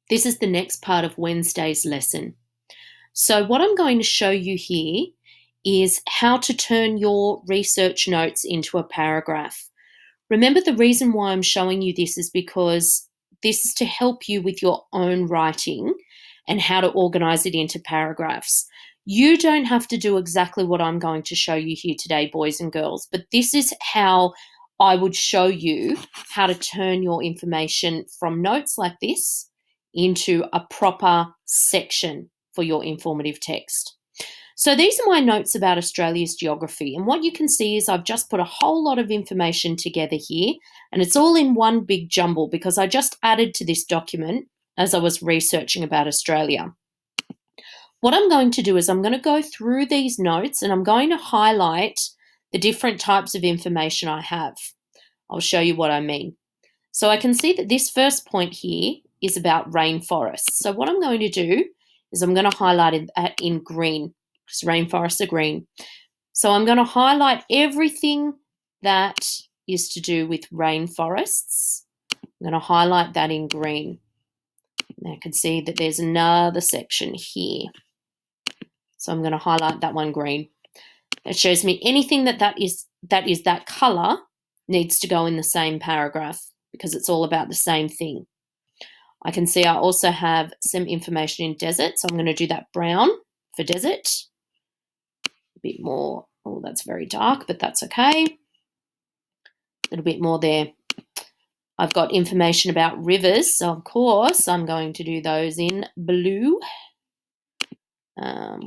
This is the next part of Wednesday's lesson. So what I'm going to show you here is how to turn your research notes into a paragraph. Remember, the reason why I'm showing you this is because this is to help you with your own writing and how to organize it into paragraphs. You don't have to do exactly what I'm going to show you here today, boys and girls, but this is how I would show you how to turn your information from notes like this into a proper section for your informative text. So these are my notes about Australia's geography, and what you can see is I've just put a whole lot of information together here, and it's all in one big jumble because I just added to this document as I was researching about Australia. What I'm going to do is I'm going to go through these notes and I'm going to highlight the different types of information I have. I'll show you what I mean. So I can see that this first point here is about rainforests. So what I'm going to do is I'm going to highlight it in green, because rainforests are green. So I'm going to highlight everything that is to do with rainforests. I'm going to highlight that in green. And I can see that there's another section here. So I'm going to highlight that one green. It shows me anything that is that colour needs to go in the same paragraph because it's all about the same thing. I can see I also have some information in desert, so I'm going to do that brown for desert. A bit more, oh, that's very dark, but that's okay. A little bit more there. I've got information about rivers, so of course I'm going to do those in blue.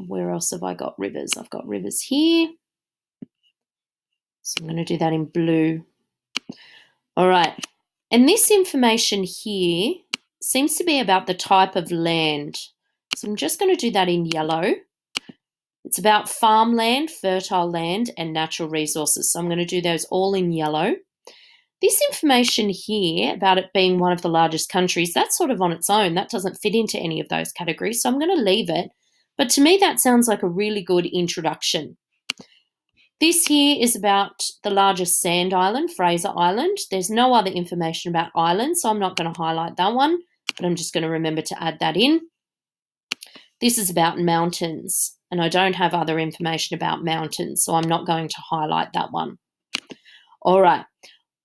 Where else have I got rivers? I've got rivers here. So I'm going to do that in blue. All right. And this information here seems to be about the type of land. So I'm just going to do that in yellow. It's about farmland, fertile land, and natural resources. So I'm going to do those all in yellow. This information here about it being one of the largest countries, that's sort of on its own. That doesn't fit into any of those categories. So I'm going to leave it. But to me, that sounds like a really good introduction. This here is about the largest sand island, Fraser Island. There's no other information about islands, so I'm not going to highlight that one, but I'm just going to remember to add that in. This is about mountains, and I don't have other information about mountains, so I'm not going to highlight that one. All right.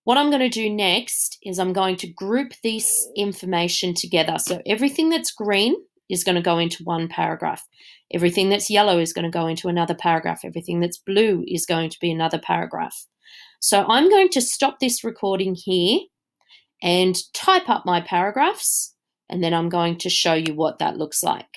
What I'm going to do next is I'm going to group this information together. So everything that's green is going to go into one paragraph. Everything that's yellow is going to go into another paragraph. Everything that's blue is going to be another paragraph. So I'm going to stop this recording here and type up my paragraphs, and then I'm going to show you what that looks like.